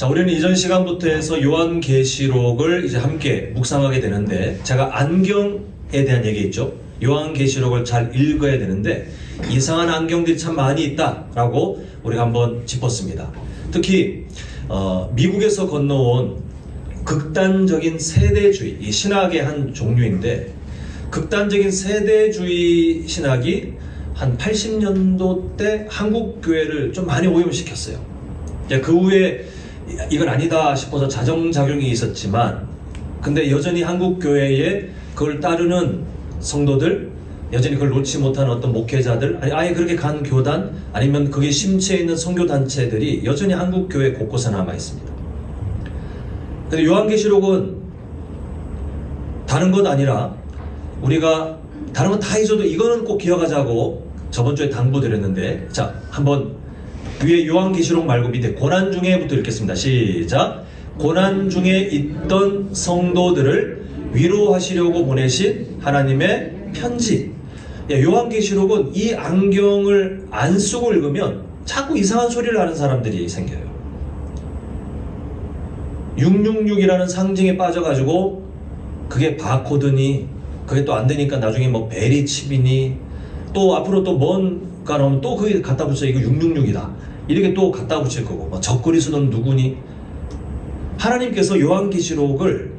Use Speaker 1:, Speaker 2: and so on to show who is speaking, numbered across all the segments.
Speaker 1: 자, 우리는 이전 시간부터 해서 요한계시록을 이제 함께 묵상하게 되는데, 제가 안경에 대한 얘기 있죠. 요한계시록을 잘 읽어야 되는데 이상한 안경들이 참 많이 있다라고 우리가 한번 짚었습니다. 특히 미국에서 건너온 극단적인 세대주의, 이 신학의 한 종류인데, 극단적인 세대주의 신학이 한 80년도 때 한국 교회를 좀 많이 오염시켰어요. 그 후에 이건 아니다 싶어서 자정작용이 있었지만, 근데 여전히 한국 교회에 그걸 따르는 성도들, 여전히 그걸 놓지 못하는 어떤 목회자들, 아니 아예 그렇게 간 교단, 아니면 그게 심취해 있는 선교단체들이 여전히 한국 교회 곳곳에 남아 있습니다. 근데 요한계시록은 다른 것 아니라, 우리가 다른 건 다 잊어도 이거는 꼭 기억하자고 저번 주에 당부드렸는데, 자, 한번 위에 요한계시록 말고 밑에 고난 중에부터 읽겠습니다. 시작. 고난 중에 있던 성도들을 위로하시려고 보내신 하나님의 편지. 요한계시록은 이 안경을 안 쓰고 읽으면 자꾸 이상한 소리를 하는 사람들이 생겨요. 666이라는 상징에 빠져가지고 그게 바코드니, 그게 또 안 되니까 나중에 뭐 베리 칩이니, 또 앞으로 또 뭔가 나오면 또 그게 갖다 붙여, 이거 666이다 이렇게 또 갖다 붙일 거고, 뭐 적그리스도는 누구니. 하나님께서 요한계시록을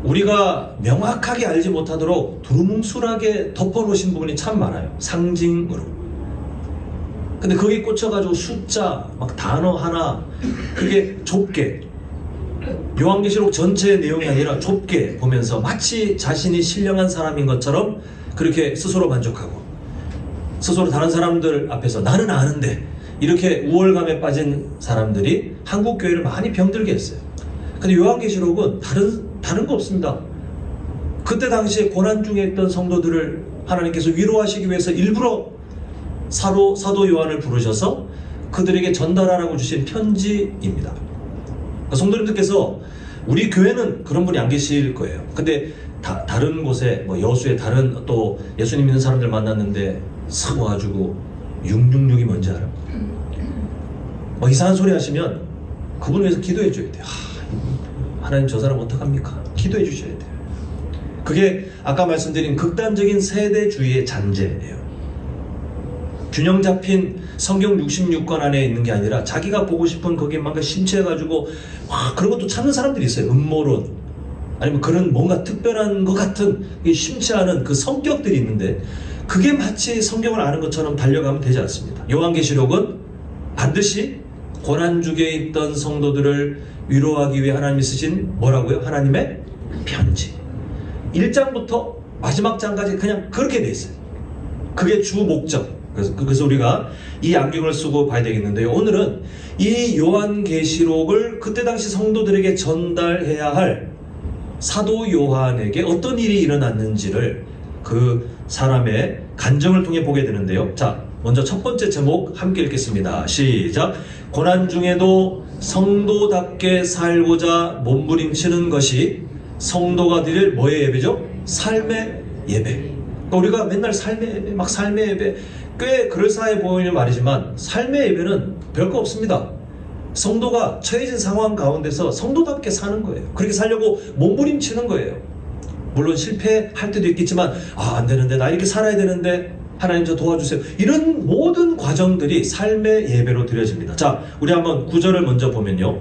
Speaker 1: 우리가 명확하게 알지 못하도록 두루뭉술하게 덮어놓으신 부분이 참 많아요. 상징으로. 근데 거기에 꽂혀가지고 숫자, 막 단어 하나, 그게 좁게, 요한계시록 전체의 내용이 아니라 좁게 보면서 마치 자신이 신령한 사람인 것처럼 그렇게 스스로 만족하고, 스스로 다른 사람들 앞에서 나는 아는데, 이렇게 우월감에 빠진 사람들이 한국 교회를 많이 병들게 했어요. 근데 요한계시록은 다른 거 없습니다. 그때 당시에 고난 중에 있던 성도들을 하나님께서 위로하시기 위해서 일부러 사도 요한을 부르셔서 그들에게 전달하라고 주신 편지입니다. 성도님들께서, 우리 교회는 그런 분이 안 계실 거예요. 근데 다른 곳에, 뭐 여수에 다른 또 예수님 믿는 사람들 만났는데 싹 와가지고 666이 뭔지 알아? 뭐 이상한 소리 하시면 그분을 위해서 기도해 줘야 돼요. 하나님, 저 사람 어떡합니까? 기도해 주셔야 돼요. 그게 아까 말씀드린 극단적인 세대주의의 잔재예요. 균형 잡힌 성경 66권 안에 있는 게 아니라 자기가 보고 싶은 거기에 막 심취해가지고 그런 것도 찾는 사람들이 있어요. 음모론, 아니면 그런 뭔가 특별한 것 같은 심취하는 그 성격들이 있는데, 그게 마치 성경을 아는 것처럼 달려가면 되지 않습니다. 요한계시록은 반드시 고난 중에 있던 성도들을 위로하기 위해 하나님이 쓰신 뭐라고요? 하나님의 편지. 1장부터 마지막 장까지 그냥 그렇게 돼 있어요. 그게 주 목적. 그래서 우리가 이 안경을 쓰고 봐야 되겠는데요. 오늘은 이 요한계시록을 그때 당시 성도들에게 전달해야 할 사도 요한에게 어떤 일이 일어났는지를 그 사람의 간증을 통해 보게 되는데요. 자, 먼저 첫 번째 제목 함께 읽겠습니다. 시작. 고난 중에도 성도답게 살고자 몸부림치는 것이 성도가 드릴 뭐의 예배죠? 삶의 예배. 그러니까 우리가 맨날 삶의 예배, 막 삶의 예배, 꽤 그럴싸해 보이는 말이지만 삶의 예배는 별거 없습니다. 성도가 처해진 상황 가운데서 성도답게 사는 거예요. 그렇게 살려고 몸부림치는 거예요. 물론 실패할 때도 있겠지만, 안 되는데, 나 이렇게 살아야 되는데, 하나님 저 도와주세요. 이런 모든 과정들이 삶의 예배로 드려집니다. 자, 우리 한번 구절을 먼저 보면요.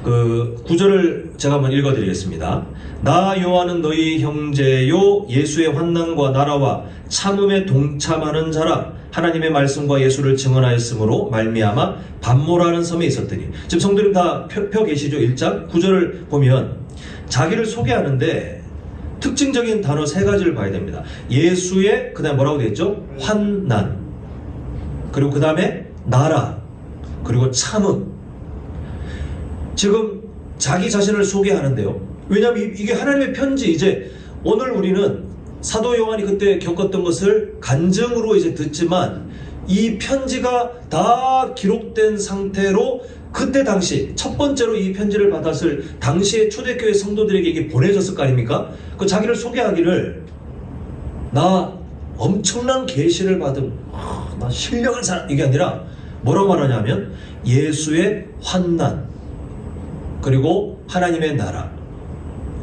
Speaker 1: 그 구절을 제가 한번 읽어드리겠습니다. 나 요한은 너희 형제요 예수의 환난과 나라와 참음에 동참하는 자라. 하나님의 말씀과 예수를 증언하였으므로 말미암아 반모라는 섬에 있었더니. 지금 성도님 다 펴 계시죠? 1장 9절을 보면 자기를 소개하는데 특징적인 단어 3가지를 봐야 됩니다. 예수의, 그 다음에 뭐라고 되어 있죠? 환난, 그리고 그 다음에 나라, 그리고 참음. 지금 자기 자신을 소개하는데요. 왜냐하면 이게 하나님의 편지. 이제 오늘 우리는 사도 요한이 그때 겪었던 것을 간증으로 이제 듣지만, 이 편지가 다 기록된 상태로 그때 당시 첫 번째로 이 편지를 받았을 당시의 초대교회 성도들에게 이게 보내졌을 거 아닙니까? 그 자기를 소개하기를, 나 엄청난 계시를 받은 나 신령한 사람, 이게 아니라 뭐라고 말하냐면 예수의 환난, 그리고 하나님의 나라,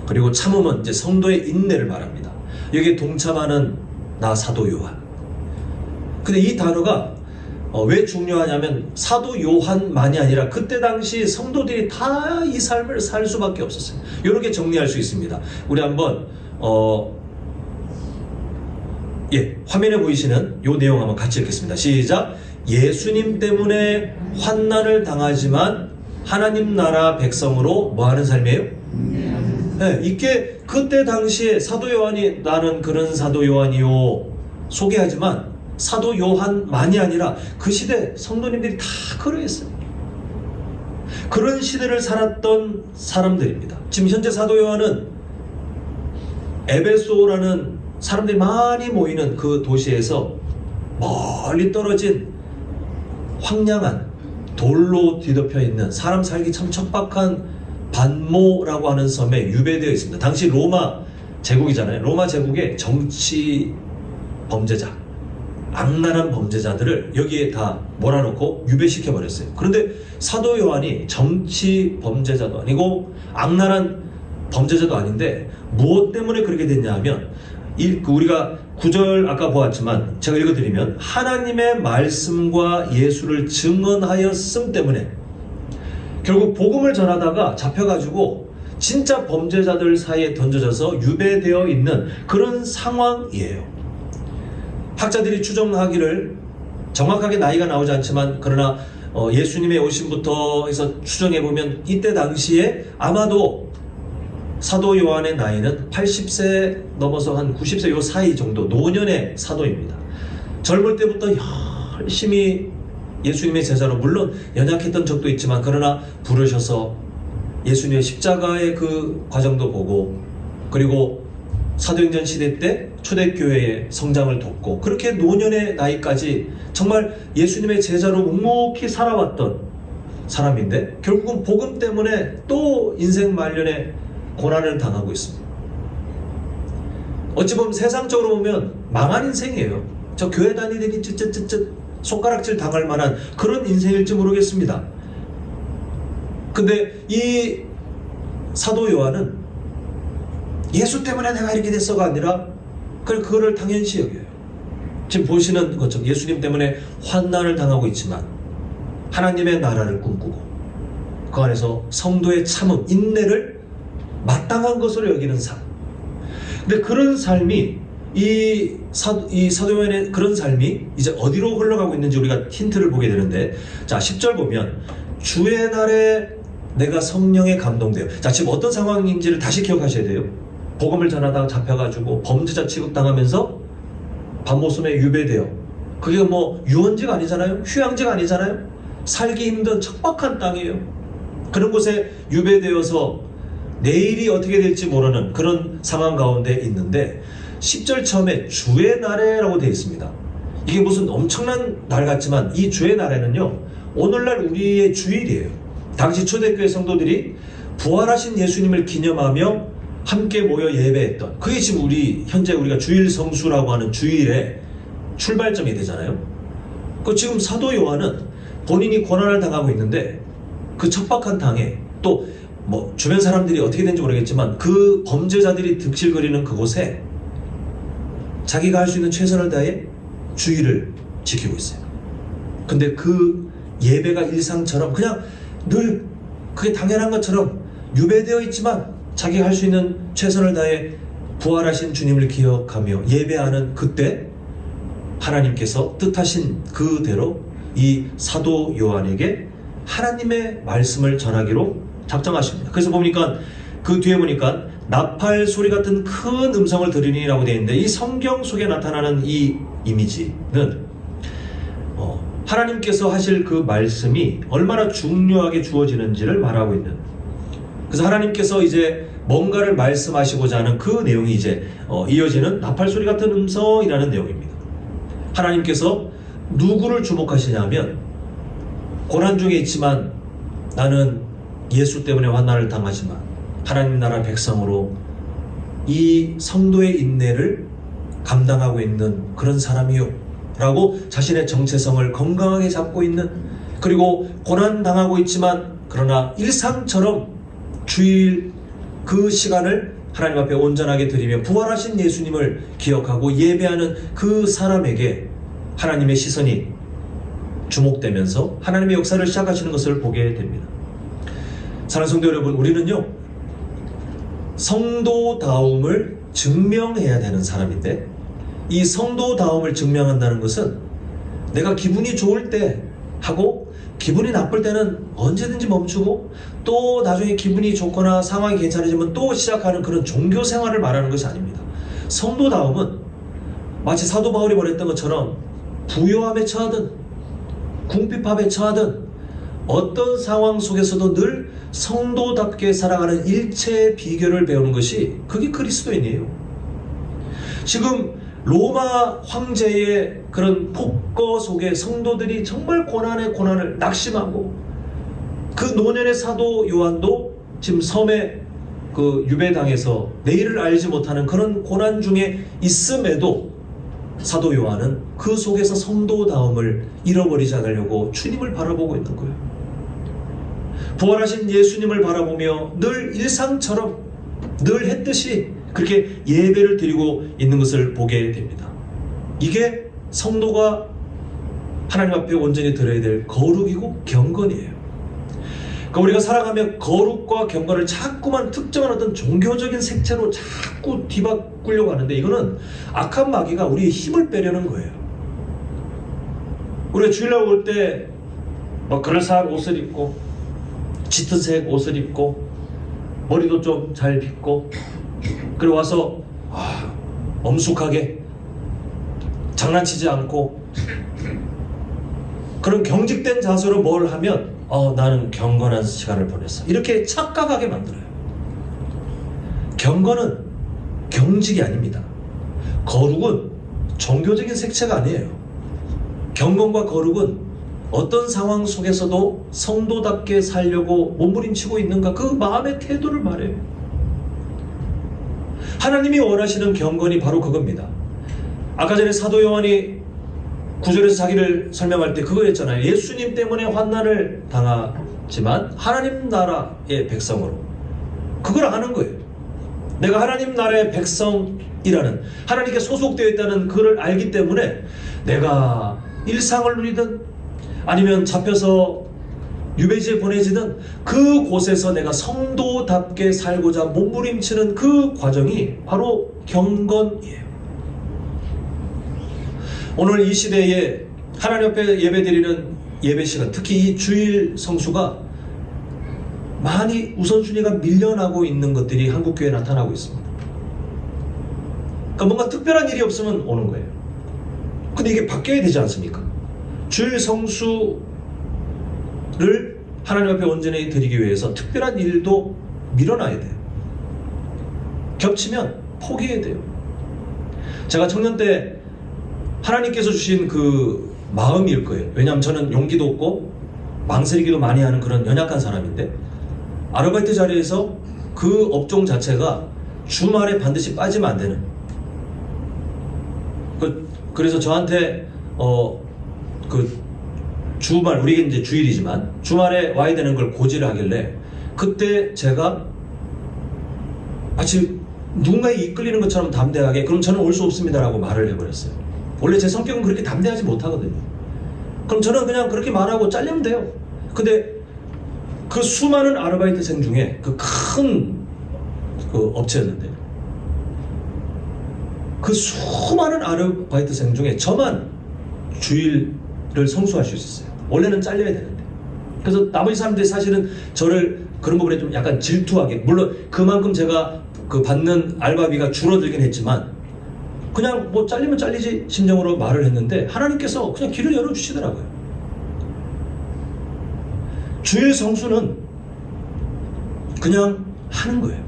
Speaker 1: 그리고 참음은 이제 성도의 인내를 말합니다. 여기에 동참하는 나 사도 요한. 근데 이 단어가 왜 중요하냐면 사도 요한만이 아니라 그때 당시 성도들이 다 이 삶을 살 수밖에 없었어요. 이렇게 정리할 수 있습니다. 우리 한번 화면에 보이시는 이 내용 한번 같이 읽겠습니다. 시작. 예수님 때문에 환난을 당하지만 하나님 나라 백성으로 뭐 하는 삶이에요? 네, 이게 그때 당시에 사도 요한이 나는 그런 사도 요한이요 소개하지만 사도 요한만이 아니라 그 시대 성도님들이 다 그러했어요. 그런 시대를 살았던 사람들입니다. 지금 현재 사도 요한은 에베소라는 사람들이 많이 모이는 그 도시에서 멀리 떨어진 황량한 돌로 뒤덮여 있는 사람 살기 참 척박한 반모라고 하는 섬에 유배되어 있습니다. 당시 로마 제국이잖아요. 로마 제국의 정치 범죄자, 악랄한 범죄자들을 여기에 다 몰아넣고 유배시켜 버렸어요. 그런데 사도 요한이 정치 범죄자도 아니고 악랄한 범죄자도 아닌데 무엇 때문에 그렇게 됐냐 하면 우리가 9절 아까 보았지만 제가 읽어드리면 하나님의 말씀과 예수를 증언하였음 때문에 결국 복음을 전하다가 잡혀가지고 진짜 범죄자들 사이에 던져져서 유배되어 있는 그런 상황이에요. 학자들이 추정하기를 정확하게 나이가 나오지 않지만 그러나 예수님의 오심부터 해서 추정해보면 이때 당시에 아마도 사도 요한의 나이는 80세 넘어서 한 90세 요 사이 정도 노년의 사도입니다. 젊을 때부터 열심히 예수님의 제자로 물론 연약했던 적도 있지만 그러나 부르셔서 예수님의 십자가의 그 과정도 보고 그리고 사도행전 시대 때 초대교회의 성장을 돕고 그렇게 노년의 나이까지 정말 예수님의 제자로 묵묵히 살아왔던 사람인데 결국은 복음 때문에 또 인생 말년에 고난을 당하고 있습니다. 어찌 보면 세상적으로 보면 망한 인생이에요. 저 교회 다니더니 쯧쯧쯧쯧 손가락질 당할 만한 그런 인생일지 모르겠습니다. 근데 이 사도 요한은 예수 때문에 내가 이렇게 됐어가 아니라 그거를 당연시 여겨요. 지금 보시는 것처럼 예수님 때문에 환난을 당하고 있지만 하나님의 나라를 꿈꾸고 그 안에서 성도의 참음, 인내를 마땅한 것으로 여기는 삶. 근데 그런 삶이 이 사도 요한의 그런 삶이 이제 어디로 흘러가고 있는지 우리가 힌트를 보게 되는데 자 10절 보면 주의 날에 내가 성령에 감동돼요. 자 지금 어떤 상황인지를 다시 기억하셔야 돼요. 복음을 전하다가 잡혀가지고 범죄자 취급당하면서 반모섬에 유배돼요. 그게 뭐 유원지가 아니잖아요. 휴양지가 아니잖아요. 살기 힘든 척박한 땅이에요. 그런 곳에 유배되어서 내일이 어떻게 될지 모르는 그런 상황 가운데 있는데 10절 처음에 주의 날에라고 되어 있습니다. 이게 무슨 엄청난 날 같지만 이 주의 날에는요 오늘날 우리의 주일이에요. 당시 초대교회 성도들이 부활하신 예수님을 기념하며 함께 모여 예배했던 그게 지금 현재 우리가 주일 성수라고 하는 주일의 출발점이 되잖아요. 그 지금 사도 요한은 본인이 고난을 당하고 있는데 그 척박한 땅에 또 뭐 주변 사람들이 어떻게 되는지 모르겠지만 그 범죄자들이 득실거리는 그곳에 자기가 할 수 있는 최선을 다해 주의를 지키고 있어요. 근데 그 예배가 일상처럼 그냥 늘 그게 당연한 것처럼 유배되어 있지만 자기가 할 수 있는 최선을 다해 부활하신 주님을 기억하며 예배하는 그때 하나님께서 뜻하신 그대로 이 사도 요한에게 하나님의 말씀을 전하기로 작정하십니다. 그래서 보니까 그 뒤에 보니까 나팔 소리 같은 큰 음성을 들으니라고 되어 있는데 이 성경 속에 나타나는 이 이미지는 하나님께서 하실 그 말씀이 얼마나 중요하게 주어지는지를 말하고 있는 그래서 하나님께서 이제 뭔가를 말씀하시고자 하는 그 내용이 이제 이어지는 나팔 소리 같은 음성이라는 내용입니다. 하나님께서 누구를 주목하시냐면 고난 중에 있지만 나는 예수 때문에 환난을 당하지만 하나님 나라 백성으로 이 성도의 인내를 감당하고 있는 그런 사람이요 라고 자신의 정체성을 건강하게 잡고 있는 그리고 고난당하고 있지만 그러나 일상처럼 주일 그 시간을 하나님 앞에 온전하게 드리며 부활하신 예수님을 기억하고 예배하는 그 사람에게 하나님의 시선이 주목되면서 하나님의 역사를 시작하시는 것을 보게 됩니다. 사랑하는 성도 여러분, 우리는요 성도다움을 증명해야 되는 사람인데, 이 성도다움을 증명한다는 것은 내가 기분이 좋을 때 하고 기분이 나쁠 때는 언제든지 멈추고 또 나중에 기분이 좋거나 상황이 괜찮아지면 또 시작하는 그런 종교 생활을 말하는 것이 아닙니다. 성도다움은 마치 사도 바울이 말했던 것처럼 부요함에 처하든 궁핍함에 처하든 어떤 상황 속에서도 늘 성도답게 살아가는 일체의 비결을 배우는 것이 그게 그리스도인이에요. 지금 로마 황제의 그런 폭거 속에 성도들이 정말 고난의 고난을 낙심하고, 그 노년의 사도 요한도 지금 섬에 그 유배당해서 내일을 알지 못하는 그런 고난 중에 있음에도 사도 요한은 그 속에서 성도다움을 잃어버리지 않으려고 주님을 바라보고 있는 거예요. 부활하신 예수님을 바라보며 늘 일상처럼 늘 했듯이 그렇게 예배를 드리고 있는 것을 보게 됩니다. 이게 성도가 하나님 앞에 온전히 드려야 될 거룩이고 경건이에요. 그러니까 우리가 살아가며 거룩과 경건을 자꾸만 특정한 어떤 종교적인 색채로 자꾸 뒤바꾸려고 하는데, 이거는 악한 마귀가 우리의 힘을 빼려는 거예요. 우리가 주일날 올 때 그럴싸한 옷을 입고 짙은 색 옷을 입고 머리도 좀 잘 빗고 그리고 와서 엄숙하게 장난치지 않고 그런 경직된 자세로 뭘 하면 나는 경건한 시간을 보냈어, 이렇게 착각하게 만들어요. 경건은 경직이 아닙니다. 거룩은 종교적인 색채가 아니에요. 경건과 거룩은 어떤 상황 속에서도 성도답게 살려고 몸부림치고 있는가, 그 마음의 태도를 말해요. 하나님이 원하시는 경건이 바로 그겁니다. 아까 전에 사도 요한이 9절에서 자기를 설명할 때 그거 했잖아요. 예수님 때문에 환난을 당하지만 하나님 나라의 백성으로, 그걸 아는 거예요. 내가 하나님 나라의 백성이라는, 하나님께 소속되어 있다는 그걸 알기 때문에 내가 일상을 누리든 아니면 잡혀서 유배지에 보내지든 그 곳에서 내가 성도답게 살고자 몸부림치는 그 과정이 바로 경건이에요. 오늘 이 시대에 하나님 앞에 예배드리는 예배 시간, 특히 이 주일 성수가 많이 우선순위가 밀려나고 있는 것들이 한국교회에 나타나고 있습니다. 그러니까 뭔가 특별한 일이 없으면 오는 거예요. 근데 이게 바뀌어야 되지 않습니까? 주일 성수를 하나님 앞에 온전히 드리기 위해서 특별한 일도 밀어놔야 돼요. 겹치면 포기해야 돼요. 제가 청년 때 하나님께서 주신 그 마음일 거예요. 왜냐하면 저는 용기도 없고 망설이기도 많이 하는 그런 연약한 사람인데, 아르바이트 자리에서 그 업종 자체가 주말에 반드시 빠지면 안 되는, 그래서 저한테 그 주말, 우리가 이제 주일이지만 주말에 와야 되는 걸 고지를 하길래, 그때 제가 마치 누군가에 이끌리는 것처럼 담대하게 그럼 저는 올 수 없습니다라고 말을 해버렸어요. 원래 제 성격은 그렇게 담대하지 못하거든요. 그럼 저는 그냥 그렇게 말하고 잘리면 돼요. 근데 그 수많은 아르바이트생 중에 그 큰 업체였는데, 그 수많은 아르바이트생 중에 저만 주일을 성수할 수 있었어요. 원래는 잘려야 되는데. 그래서 나머지 사람들이 사실은 저를 그런 부분에 좀 약간 질투하게, 물론 그만큼 제가 그 받는 알바비가 줄어들긴 했지만 그냥 뭐 잘리면 잘리지 심정으로 말을 했는데, 하나님께서 그냥 길을 열어주시더라고요. 주일 성수는 그냥 하는 거예요.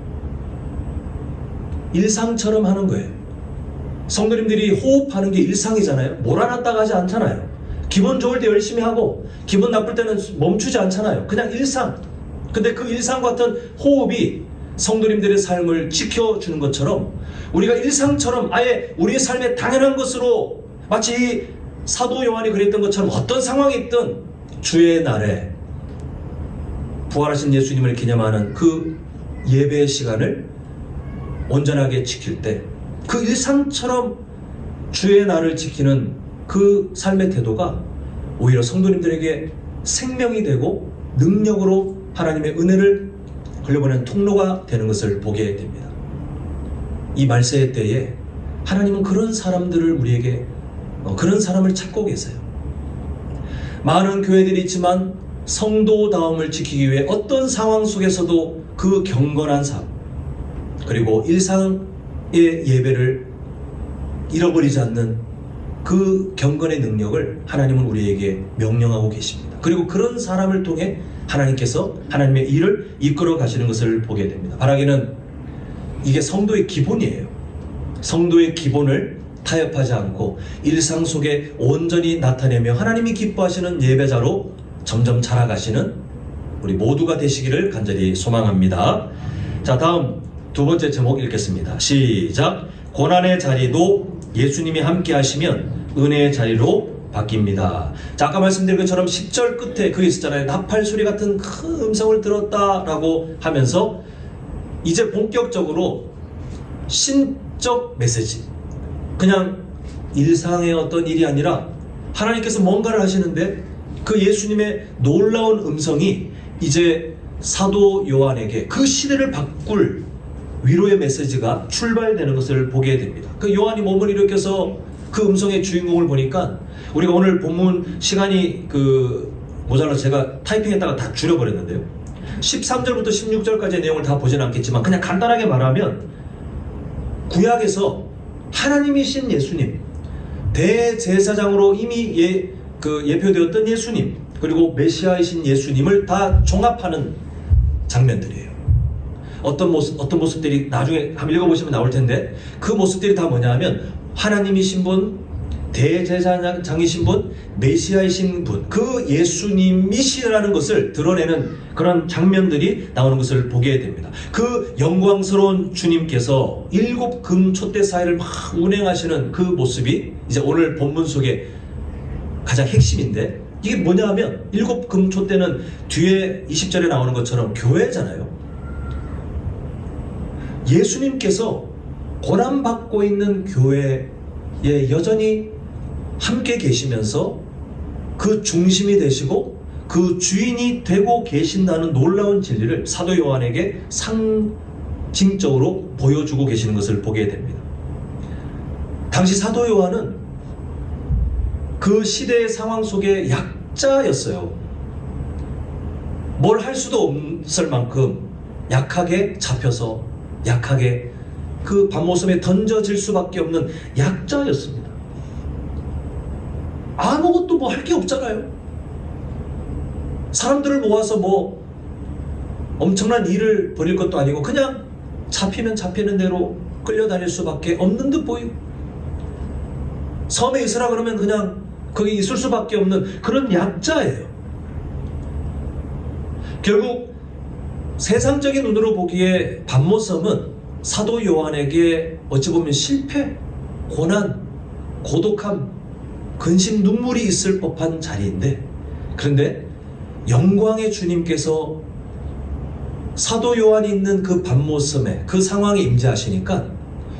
Speaker 1: 일상처럼 하는 거예요. 성도님들이 호흡하는 게 일상이잖아요. 몰아놨다가 하지 않잖아요. 기분 좋을 때 열심히 하고 기분 나쁠 때는 멈추지 않잖아요. 그냥 일상. 근데 그 일상 같은 호흡이 성도님들의 삶을 지켜주는 것처럼, 우리가 일상처럼 아예 우리의 삶에 당연한 것으로, 마치 사도 요한이 그랬던 것처럼 어떤 상황이 있든 주의 날에 부활하신 예수님을 기념하는 그 예배의 시간을 온전하게 지킬 때 그 일상처럼 주의 날을 지키는 그 삶의 태도가 오히려 성도님들에게 생명이 되고 능력으로 하나님의 은혜를 흘려보내는 통로가 되는 것을 보게 됩니다. 이 말세의 때에 하나님은 그런 사람들을 우리에게 그런 사람을 찾고 계세요. 많은 교회들이 있지만 성도다움을 지키기 위해 어떤 상황 속에서도 그 경건한 삶 그리고 일상의 예배를 잃어버리지 않는 그 경건의 능력을 하나님은 우리에게 명령하고 계십니다. 그리고 그런 사람을 통해 하나님께서 하나님의 일을 이끌어 가시는 것을 보게 됩니다. 바라기는 이게 성도의 기본이에요. 성도의 기본을 타협하지 않고 일상 속에 온전히 나타내며 하나님이 기뻐하시는 예배자로 점점 자라가시는 우리 모두가 되시기를 간절히 소망합니다. 자, 다음 두 번째 제목 읽겠습니다. 시작. 고난의 자리도 예수님이 함께 하시면 은혜의 자리로 바뀝니다. 자, 아까 말씀드린 것처럼 10절 끝에 그게 있었잖아요. 나팔 소리 같은 큰 음성을 들었다라고 하면서 이제 본격적으로 신적 메시지, 그냥 일상의 어떤 일이 아니라 하나님께서 뭔가를 하시는데 그 예수님의 놀라운 음성이 이제 사도 요한에게 그 시대를 바꿀 위로의 메시지가 출발되는 것을 보게 됩니다. 그 요한이 몸을 일으켜서 그 음성의 주인공을 보니까 우리가 오늘 본문 시간이 모자라서 제가 타이핑했다가 다 줄여버렸는데요. 13절부터 16절까지의 내용을 다 보지는 않겠지만 그냥 간단하게 말하면 구약에서 하나님이신 예수님, 대제사장으로 이미 예표되었던 예수님, 그리고 메시아이신 예수님을 다 종합하는 장면들이에요. 어떤 모습들이 나중에 한번 읽어보시면 나올 텐데 그 모습들이 다 뭐냐 하면 하나님이신 분, 대제사장이신 분, 메시아이신 분, 그 예수님이시라는 것을 드러내는 그런 장면들이 나오는 것을 보게 됩니다. 그 영광스러운 주님께서 7금 촛대 사이를 막 운행하시는 그 모습이 이제 오늘 본문 속에 가장 핵심인데 이게 뭐냐 하면 7금 촛대는 뒤에 20절에 나오는 것처럼 교회잖아요. 예수님께서 고난받고 있는 교회에 여전히 함께 계시면서 그 중심이 되시고 그 주인이 되고 계신다는 놀라운 진리를 사도 요한에게 상징적으로 보여주고 계시는 것을 보게 됩니다. 당시 사도 요한은 그 시대의 상황 속에 약자였어요. 뭘 할 수도 없을 만큼 약하게 잡혀서 약하게 그 밤모섬에 던져질 수밖에 없는 약자였습니다. 아무것도 할 게 없잖아요. 사람들을 모아서 엄청난 일을 벌일 것도 아니고 그냥 잡히면 잡히는 대로 끌려다닐 수밖에 없는 듯 보이고 섬에 있으라 그러면 그냥 거기 있을 수밖에 없는 그런 약자예요. 결국 세상적인 눈으로 보기에 밤모섬은 사도 요한에게 어찌 보면 실패, 고난, 고독함, 근심, 눈물이 있을 법한 자리인데 그런데 영광의 주님께서 사도 요한이 있는 그 밤모섬에 그 상황에 임재하시니까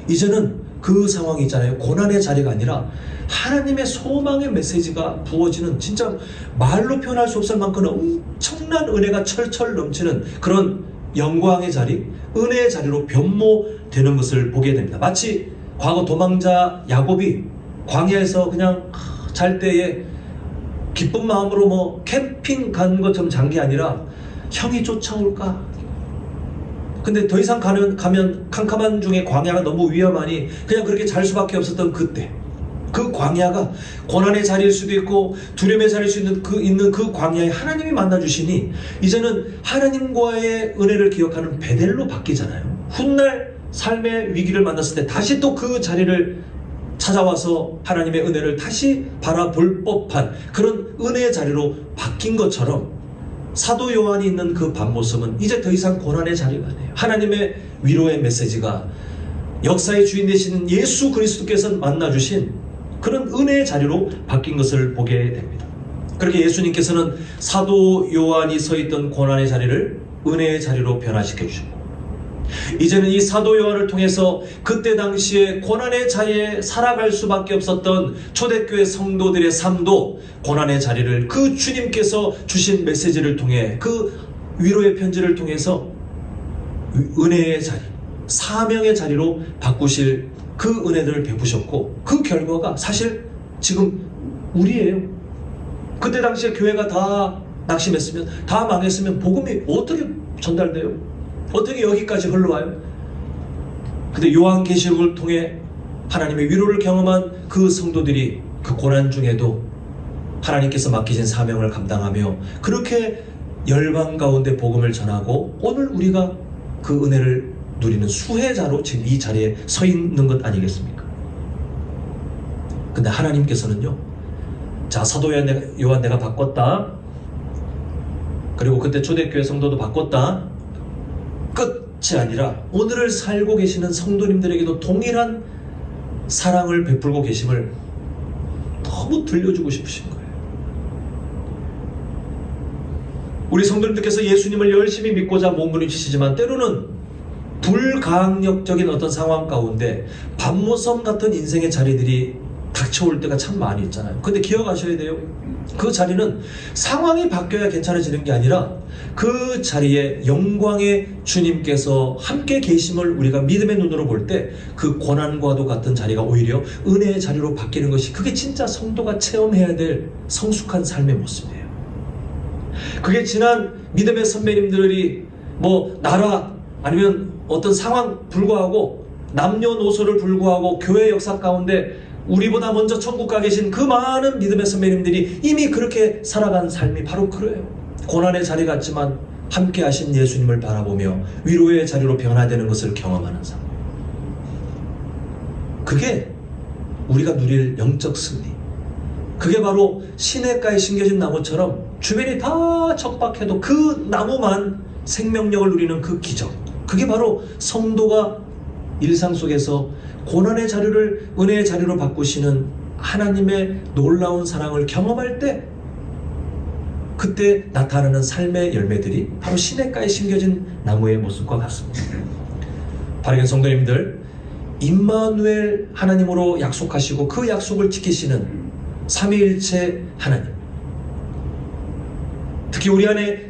Speaker 1: 이제는 그 상황이 있잖아요. 고난의 자리가 아니라 하나님의 소망의 메시지가 부어지는 진짜 말로 표현할 수 없을 만큼 엄청난 은혜가 철철 넘치는 그런 영광의 자리, 은혜의 자리로 변모되는 것을 보게 됩니다. 마치 과거 도망자 야곱이 광야에서 그냥 잘 때에 기쁜 마음으로 캠핑 간 것처럼 잔 게 아니라 형이 쫓아올까? 근데 더 이상 가면 캄캄한 중에 광야가 너무 위험하니 그냥 그렇게 잘 수밖에 없었던 그때 그 광야가 고난의 자리일 수도 있고 두려움의 자리일 수 있는 그 광야에 하나님이 만나주시니 이제는 하나님과의 은혜를 기억하는 베델로 바뀌잖아요. 훗날 삶의 위기를 만났을 때 다시 또 그 자리를 찾아와서 하나님의 은혜를 다시 바라볼 법한 그런 은혜의 자리로 바뀐 것처럼 사도 요한이 있는 그 밤모섬은 이제 더 이상 고난의 자리가 아니에요. 하나님의 위로의 메시지가 역사의 주인 되시는 예수 그리스도께서 만나주신 그런 은혜의 자리로 바뀐 것을 보게 됩니다. 그렇게 예수님께서는 사도 요한이 서 있던 고난의 자리를 은혜의 자리로 변화시켜 주셨고, 이제는 이 사도 요한을 통해서 그때 당시에 고난의 자리에 살아갈 수밖에 없었던 초대교회 성도들의 삶도 고난의 자리를 그 주님께서 주신 메시지를 통해, 그 위로의 편지를 통해서 은혜의 자리, 사명의 자리로 바꾸실 그 은혜들을 베푸셨고, 그 결과가 사실 지금 우리예요. 그때 당시에 교회가 다 낙심했으면, 다 망했으면 복음이 어떻게 전달돼요? 어떻게 여기까지 흘러와요? 근데 요한계시록을 통해 하나님의 위로를 경험한 그 성도들이 그 고난 중에도 하나님께서 맡기신 사명을 감당하며 그렇게 열방 가운데 복음을 전하고, 오늘 우리가 그 은혜를 누리는 수혜자로 지금 이 자리에 서 있는 것 아니겠습니까? 근데 하나님께서는요, 자, 사도 요한 내가 바꿨다, 그리고 그때 초대교회 성도도 바꿨다, 끝이 아니라 오늘을 살고 계시는 성도님들에게도 동일한 사랑을 베풀고 계심을 너무 들려주고 싶으신 거예요. 우리 성도님들께서 예수님을 열심히 믿고자 몸부림치시지만 때로는 불가항력적인 어떤 상황 가운데 밤모섬 같은 인생의 자리들이 닥쳐올 때가 참 많이 있잖아요. 근데 기억하셔야 돼요. 그 자리는 상황이 바뀌어야 괜찮아지는 게 아니라 그 자리에 영광의 주님께서 함께 계심을 우리가 믿음의 눈으로 볼 때 그 고난과도 같은 자리가 오히려 은혜의 자리로 바뀌는 것이, 그게 진짜 성도가 체험해야 될 성숙한 삶의 모습이에요. 그게 지난 믿음의 선배님들이 뭐 나라 아니면 어떤 상황 불구하고, 남녀노소를 불구하고 교회 역사 가운데 우리보다 먼저 천국 가 계신 그 많은 믿음의 선배님들이 이미 그렇게 살아간 삶이 바로 그래요. 고난의 자리 같지만 함께 하신 예수님을 바라보며 위로의 자리로 변화되는 것을 경험하는 삶, 그게 우리가 누릴 영적 승리, 그게 바로 시냇가에 심겨진 나무처럼 주변이 다 척박해도 그 나무만 생명력을 누리는 그 기적, 그게 바로 성도가 일상 속에서 고난의 자리를 은혜의 자리로 바꾸시는 하나님의 놀라운 사랑을 경험할 때, 그때 나타나는 삶의 열매들이 바로 시냇가에 심겨진 나무의 모습과 같습니다. 바르게 성도님들, 임마누엘 하나님으로 약속하시고 그 약속을 지키시는 삼위일체 하나님, 특히 우리 안에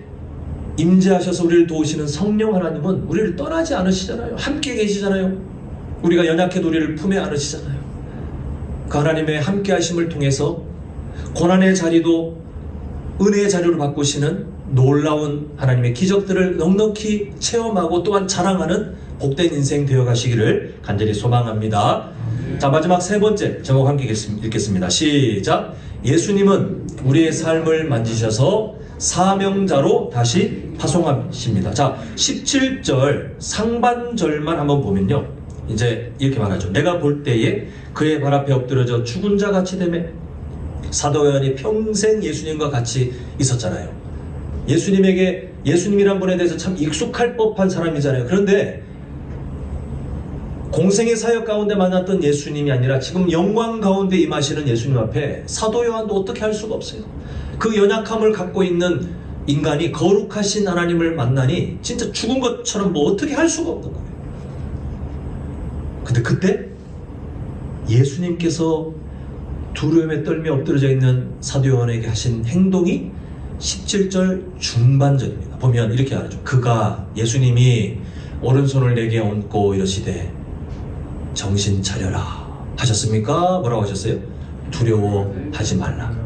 Speaker 1: 임재하셔서 우리를 도우시는 성령 하나님은 우리를 떠나지 않으시잖아요. 함께 계시잖아요. 우리가 연약해도 우리를 품에 안으시잖아요. 그 하나님의 함께 하심을 통해서 고난의 자리도 은혜의 자리로 바꾸시는 놀라운 하나님의 기적들을 넉넉히 체험하고 또한 자랑하는 복된 인생 되어 가시기를 간절히 소망합니다. 자, 마지막 세 번째 제목 함께 읽겠습니다. 시작. 예수님은 우리의 삶을 만지셔서 사명자로 다시 파송하십니다. 자, 17절 상반절만 한번 보면요, 이제 이렇게 말하죠. 내가 볼 때에 그의 발 앞에 엎드려져 죽은 자 같이 되매. 사도 요한이 평생 예수님과 같이 있었잖아요. 예수님이란 분에 대해서 참 익숙할 법한 사람이잖아요. 그런데 공생의 사역 가운데 만났던 예수님이 아니라 지금 영광 가운데 임하시는 예수님 앞에 사도 요한도 어떻게 할 수가 없어요. 그 연약함을 갖고 있는 인간이 거룩하신 하나님을 만나니 진짜 죽은 것처럼 뭐 어떻게 할 수가 없는 거예요. 근데 그때 예수님께서 두려움에 떨며 엎드려져 있는 사도 요한에게 하신 행동이 17절 중반절입니다. 보면 이렇게 말하죠. 그가, 예수님이 오른손을 내게 얹고 이러시되 정신 차려라 하셨습니까? 뭐라고 하셨어요? 두려워하지 말라.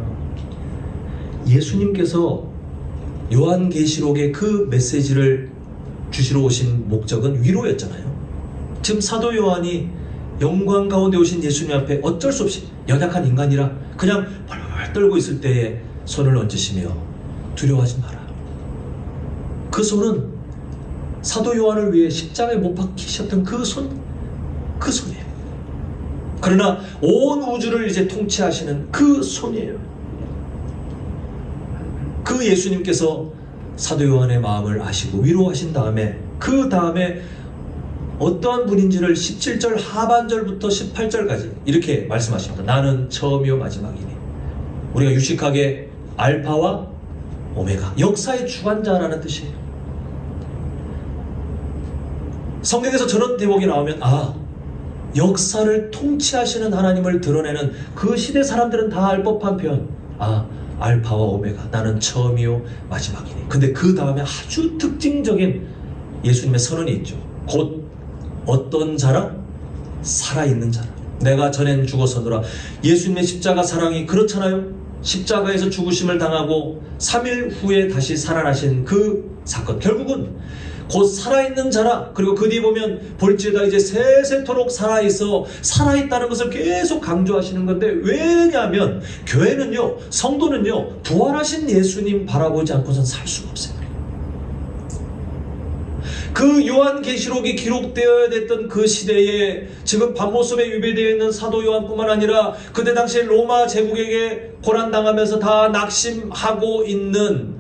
Speaker 1: 예수님께서 요한계시록의 그 메시지를 주시러 오신 목적은 위로였잖아요. 지금 사도 요한이 영광 가운데 오신 예수님 앞에 어쩔 수 없이 연약한 인간이라 그냥 벌벌 떨고 있을 때에 손을 얹으시며 두려워하지 마라. 그 손은 사도 요한을 위해 십자가에 못 박히셨던 그 손이에요. 그러나 온 우주를 이제 통치하시는 그 손이에요. 그 예수님께서 사도 요한의 마음을 아시고 위로하신 다음에, 그 다음에 어떠한 분인지를 17절 하반절부터 18절까지 이렇게 말씀하십니다. 나는 처음이요 마지막이니. 우리가 유식하게 알파와 오메가, 역사의 주관자라는 뜻이에요. 성경에서 저런 대목이 나오면 역사를 통치하시는 하나님을 드러내는 그 시대 사람들은 다 알 법한 표현. 알파와 오메가, 나는 처음이요 마지막이니. 근데 그 다음에 아주 특징적인 예수님의 선언이 있죠. 곧 어떤 자라? 살아있는 자라. 내가 전엔 죽었으노라. 예수님의 십자가 사랑이 그렇잖아요. 십자가에서 죽으심을 당하고 3일 후에 다시 살아나신 그 사건, 결국은 곧 살아있는 자라. 그리고 그 뒤에 보면 볼지어다 이제 세세토록 살아있어, 살아있다는 것을 계속 강조하시는 건데, 왜냐하면 교회는요, 성도는요, 부활하신 예수님 바라보지 않고선 살 수가 없어요. 그 요한계시록이 기록되어야 됐던 그 시대에 지금 반모섬에 유배되어 있는 사도 요한뿐만 아니라 그때 당시에 로마 제국에게 고난당하면서 다 낙심하고 있는,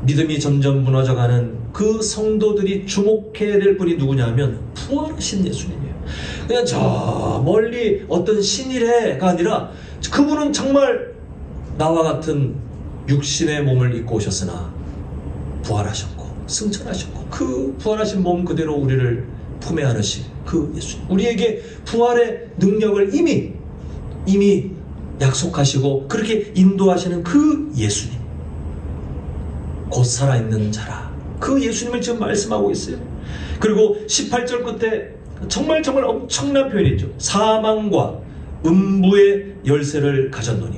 Speaker 1: 믿음이 점점 무너져가는 그 성도들이 주목해야 될 분이 누구냐면 부활하신 예수님이에요. 그냥 저 멀리 어떤 신이래가 아니라 그분은 정말 나와 같은 육신의 몸을 입고 오셨으나 부활하셨고 승천하셨고 그 부활하신 몸 그대로 우리를 품에 안으신 그 예수님, 우리에게 부활의 능력을 이미 약속하시고 그렇게 인도하시는 그 예수님, 곧 살아있는 자라, 그 예수님을 지금 말씀하고 있어요. 그리고 18절 끝에 정말 엄청난 표현이 있죠. 사망과 음부의 열쇠를 가졌노니,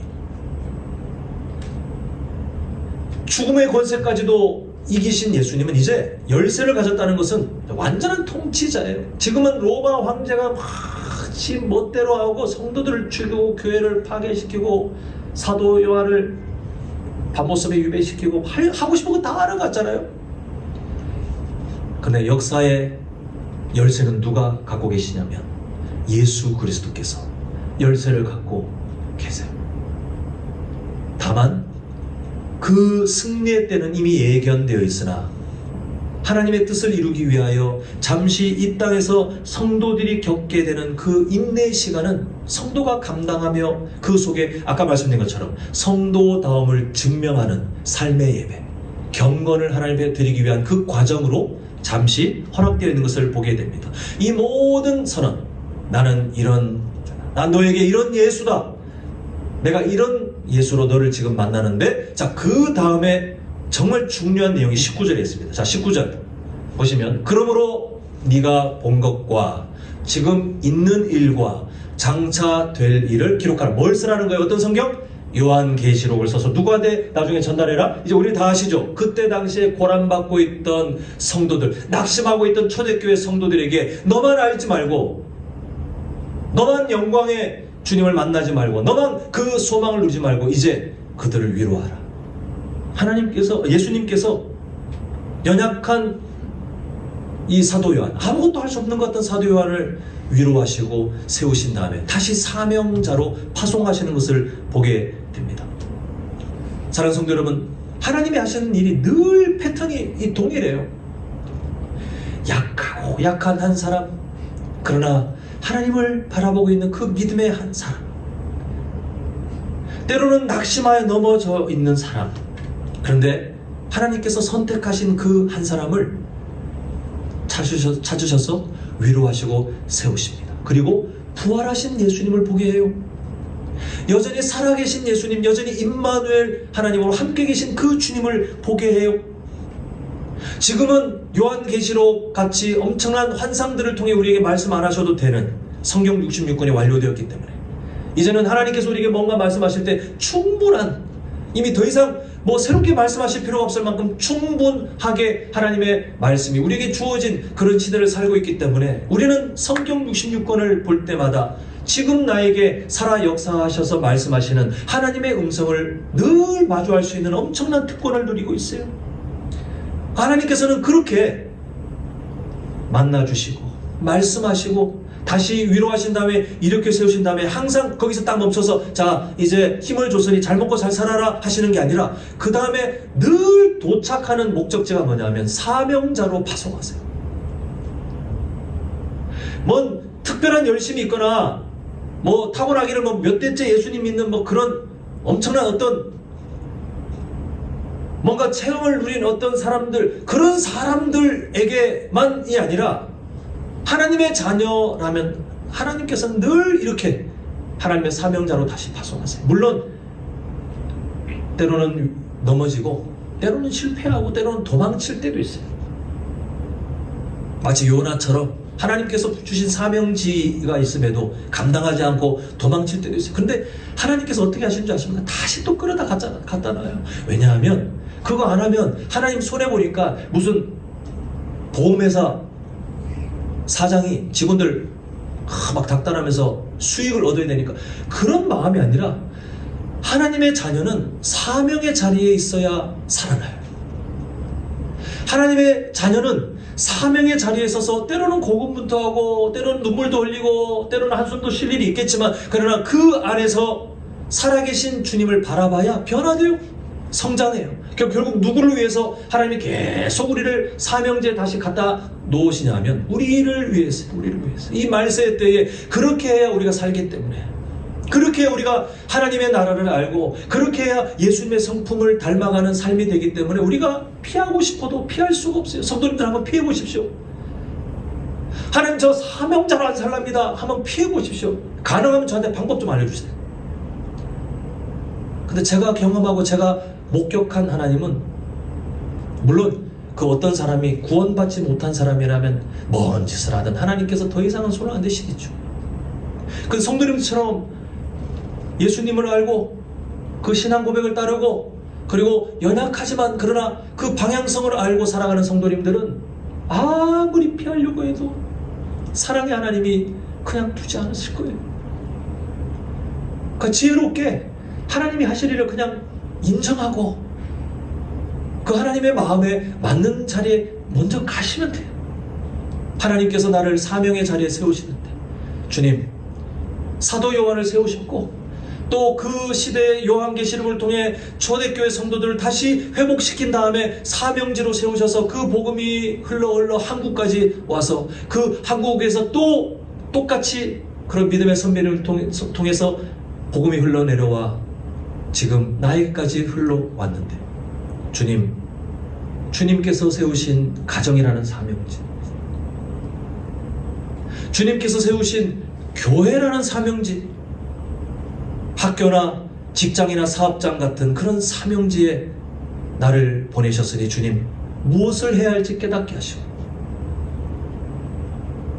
Speaker 1: 죽음의 권세까지도 이기신 예수님은 이제 열쇠를 가졌다는 것은 완전한 통치자예요. 지금은 로마 황제가 막 지 멋대로 하고 성도들을 죽이고 교회를 파괴시키고 사도 요한을 반모섬에 유배시키고 하고 싶은 거 다 하러 갔잖아요. 그런데 역사의 열쇠는 누가 갖고 계시냐면 예수 그리스도께서 열쇠를 갖고 계세요. 다만 그 승리의 때는 이미 예견되어 있으나 하나님의 뜻을 이루기 위하여 잠시 이 땅에서 성도들이 겪게 되는 그 인내의 시간은 성도가 감당하며 그 속에 아까 말씀드린 것처럼 성도다움을 증명하는 삶의 예배, 경건을 하나님께 드리기 위한 그 과정으로 잠시 허락되어 있는 것을 보게 됩니다. 이 모든 선언, 난 너에게 이런 예수다, 내가 이런 예수로 너를 지금 만나는데, 자, 그 다음에 정말 중요한 내용이 19절에 있습니다. 자, 19절 보시면, 그러므로 네가 본 것과 지금 있는 일과 장차 될 일을 기록하라. 뭘 쓰라는 거예요? 어떤 성경? 요한계시록을 써서 누구한테 나중에 전달해라? 이제 우리 다 아시죠? 그때 당시에 고난받고 있던 성도들, 낙심하고 있던 초대교회 성도들에게 너만 알지 말고, 너만 영광의 주님을 만나지 말고, 너만 그 소망을 누리지 말고 이제 그들을 위로하라. 하나님께서, 예수님께서 연약한 이 사도 요한, 아무것도 할 수 없는 것 같은 사도 요한을 위로하시고 세우신 다음에 다시 사명자로 파송하시는 것을 보게 됩니다. 사랑하는 성도 여러분, 하나님이 하시는 일이 늘 패턴이 동일해요. 약한 한 사람, 그러나 하나님을 바라보고 있는 그 믿음의 한 사람, 때로는 낙심하에 넘어져 있는 사람, 그런데 하나님께서 선택하신 그 한 사람을 찾으셔서 위로하시고 세우십니다. 그리고 부활하신 예수님을 보게 해요. 여전히 살아계신 예수님, 여전히 임마누엘 하나님으로 함께 계신 그 주님을 보게 해요. 지금은 요한계시록 같이 엄청난 환상들을 통해 우리에게 말씀 안 하셔도 되는 성경 66권이 완료되었기 때문에 이제는 하나님께서 우리에게 뭔가 말씀하실 때 충분한, 이미 더 이상 새롭게 말씀하실 필요가 없을 만큼 충분하게 하나님의 말씀이 우리에게 주어진 그런 시대를 살고 있기 때문에 우리는 성경 66권을 볼 때마다 지금 나에게 살아 역사하셔서 말씀하시는 하나님의 음성을 늘 마주할 수 있는 엄청난 특권을 누리고 있어요. 하나님께서는 그렇게 만나주시고 말씀하시고 다시 위로하신 다음에 일으켜 세우신 다음에 항상 거기서 딱 멈춰서 자 이제 힘을 줬으니 잘 먹고 잘 살아라 하시는 게 아니라 그 다음에 늘 도착하는 목적지가 뭐냐면 사명자로 파송하세요. 특별한 열심이 있거나 타고나기를 몇 대째 예수님 믿는 그런 엄청난 어떤 뭔가 체험을 누린 어떤 사람들, 그런 사람들에게만이 아니라 하나님의 자녀라면 하나님께서는 늘 이렇게 하나님의 사명자로 다시 파송하세요. 물론 때로는 넘어지고 때로는 실패하고 때로는 도망칠 때도 있어요. 마치 요나처럼 하나님께서 주신 사명지가 있음에도 감당하지 않고 도망칠 때도 있어요. 그런데 하나님께서 어떻게 하시는 줄 아십니까? 다시 또 끌어다 갖다 놔요. 왜냐하면 그거 안 하면 하나님 손해보니까 무슨 보험회사 사장이 직원들 막 닥달하면서 수익을 얻어야 되니까, 그런 마음이 아니라 하나님의 자녀는 사명의 자리에 있어야 살아나요. 하나님의 자녀는 사명의 자리에 있어서 때로는 고군분투하고 때로는 눈물도 흘리고 때로는 한숨도 쉴 일이 있겠지만, 그러나 그 안에서 살아계신 주님을 바라봐야 변화돼요. 성장해요. 결국 누구를 위해서 하나님이 계속 우리를 사명제에 다시 갖다 놓으시냐면 우리를 위해서. 이 말세 때에 그렇게 해야 우리가 살기 때문에, 그렇게 해야 우리가 하나님의 나라를 알고, 그렇게 해야 예수님의 성품을 닮아가는 삶이 되기 때문에 우리가 피하고 싶어도 피할 수가 없어요. 성도님들 한번 피해 보십시오. 하나님, 저 사명자로 안 살랍니다 한번 피해 보십시오. 가능하면 저한테 방법 좀 알려주세요. 근데 제가 경험하고 제가 목격한 하나님은, 물론 그 어떤 사람이 구원받지 못한 사람이라면 뭔 짓을 하든 하나님께서 더 이상은 손을 안 대시겠죠. 그 성도님처럼 예수님을 알고 그 신앙 고백을 따르고 그리고 연약하지만 그러나 그 방향성을 알고 살아가는 성도님들은 아무리 피하려고 해도 사랑의 하나님이 그냥 두지 않으실 거예요. 그러니까 지혜롭게 하나님이 하실 일을 그냥 인정하고 그 하나님의 마음에 맞는 자리에 먼저 가시면 돼요. 하나님께서 나를 사명의 자리에 세우시는데, 주님 사도 요한을 세우셨고 또 그 시대의 요한계시록을 통해 초대교회 성도들을 다시 회복시킨 다음에 사명지로 세우셔서 그 복음이 흘러 한국까지 와서 그 한국에서 또 똑같이 그런 믿음의 선배를 통해서 복음이 흘러내려와 지금 나에게까지 흘러왔는데, 주님께서 세우신 가정이라는 사명지, 주님께서 세우신 교회라는 사명지, 학교나 직장이나 사업장 같은 그런 사명지에 나를 보내셨으니 주님 무엇을 해야 할지 깨닫게 하시고,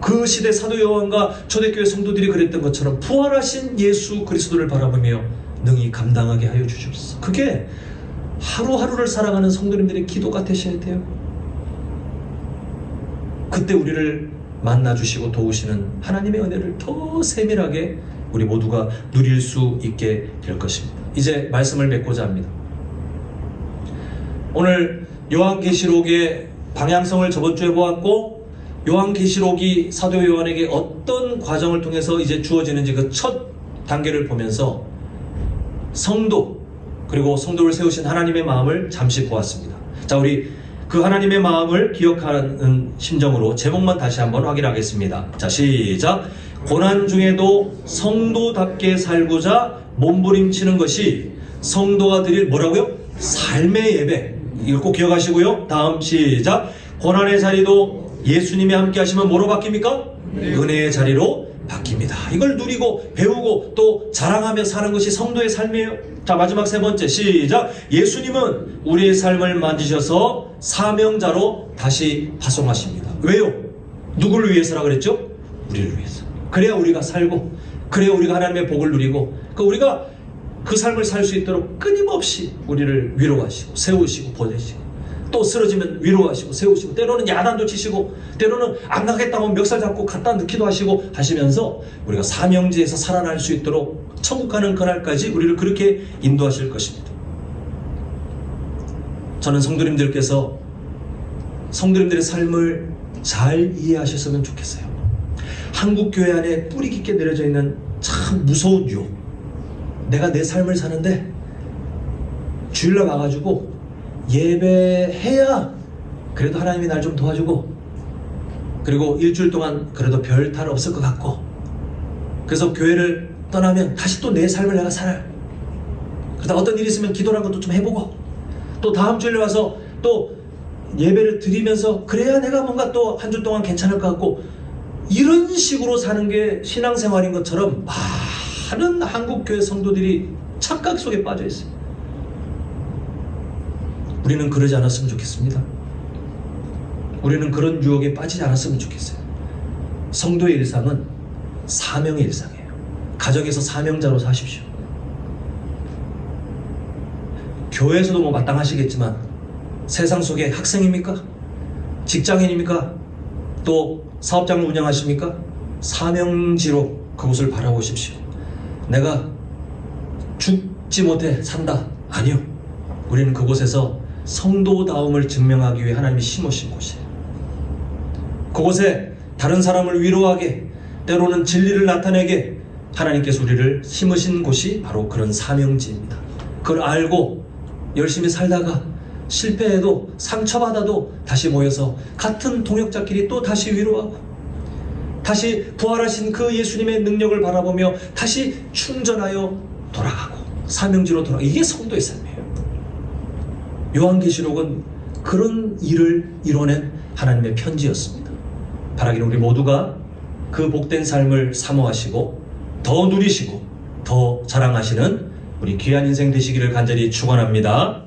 Speaker 1: 그 시대 사도 요한과 초대교회 성도들이 그랬던 것처럼 부활하신 예수 그리스도를 바라보며 능히 감당하게 하여 주시옵소서. 그게 하루하루를 살아가는 성도님들의 기도가 되셔야 돼요. 그때 우리를 만나주시고 도우시는 하나님의 은혜를 더 세밀하게 우리 모두가 누릴 수 있게 될 것입니다. 이제 말씀을 맺고자 합니다. 오늘 요한계시록의 방향성을 저번주에 보았고, 요한계시록이 사도 요한에게 어떤 과정을 통해서 이제 주어지는지 그 첫 단계를 보면서 성도, 그리고 성도를 세우신 하나님의 마음을 잠시 보았습니다. 자, 우리 그 하나님의 마음을 기억하는 심정으로 제목만 다시 한번 확인하겠습니다. 자, 시작. 고난 중에도 성도답게 살고자 몸부림치는 것이 성도가 드릴 뭐라고요? 삶의 예배. 이걸 꼭 기억하시고요. 다음 시작. 고난의 자리도 예수님이 함께 하시면 뭐로 바뀝니까? 네. 은혜의 자리로 바뀝니다. 이걸 누리고 배우고 또 자랑하며 사는 것이 성도의 삶이에요. 자, 마지막 세 번째 시작. 예수님은 우리의 삶을 만지셔서 사명자로 다시 파송하십니다. 왜요? 누구를 위해서라 그랬죠? 우리를 위해서. 그래야 우리가 살고, 그래야 우리가 하나님의 복을 누리고, 우리가 그 삶을 살 수 있도록 끊임없이 우리를 위로하시고 세우시고 보내시고, 또 쓰러지면 위로하시고 세우시고, 때로는 야단도 치시고, 때로는 안 가겠다고 멱살 잡고 갖다 넣기도 하시고 하시면서 우리가 사명지에서 살아날 수 있도록 천국 가는 그날까지 우리를 그렇게 인도하실 것입니다. 저는 성도님들께서 성도님들의 삶을 잘 이해하셨으면 좋겠어요. 한국 교회 안에 뿌리 깊게 내려져 있는 참 무서운 유혹. 내가 내 삶을 사는데 주일날 와가지고 예배해야 그래도 하나님이 날 좀 도와주고, 그리고 일주일 동안 그래도 별 탈 없을 것 같고, 그래서 교회를 떠나면 다시 또 내 삶을 내가 살아요. 그러다 어떤 일이 있으면 기도라는 것도 좀 해보고, 또 다음 주일에 와서 또 예배를 드리면서 그래야 내가 뭔가 또 한 주 동안 괜찮을 것 같고, 이런 식으로 사는 게 신앙생활인 것처럼 많은 한국교회 성도들이 착각 속에 빠져 있어요. 우리는 그러지 않았으면 좋겠습니다. 우리는 그런 유혹에 빠지지 않았으면 좋겠어요. 성도의 일상은 사명의 일상이에요. 가정에서 사명자로 사십시오. 교회에서도 뭐 마땅하시겠지만 세상 속에 학생입니까? 직장인입니까? 또 사업장을 운영하십니까? 사명지로 그곳을 바라보십시오. 내가 죽지 못해 산다. 아니요. 우리는 그곳에서 성도다움을 증명하기 위해 하나님이 심으신 곳이에요. 그곳에 다른 사람을 위로하게, 때로는 진리를 나타내게 하나님께서 우리를 심으신 곳이 바로 그런 사명지입니다. 그걸 알고 열심히 살다가 실패해도 상처받아도 다시 모여서 같은 동역자끼리 또 다시 위로하고, 다시 부활하신 그 예수님의 능력을 바라보며 다시 충전하여 돌아가고 사명지로 돌아가고, 이게 성도의 삶이에요. 요한계시록은 그런 일을 이뤄낸 하나님의 편지였습니다. 바라기는 우리 모두가 그 복된 삶을 사모하시고 더 누리시고 더 자랑하시는 우리 귀한 인생 되시기를 간절히 축원합니다.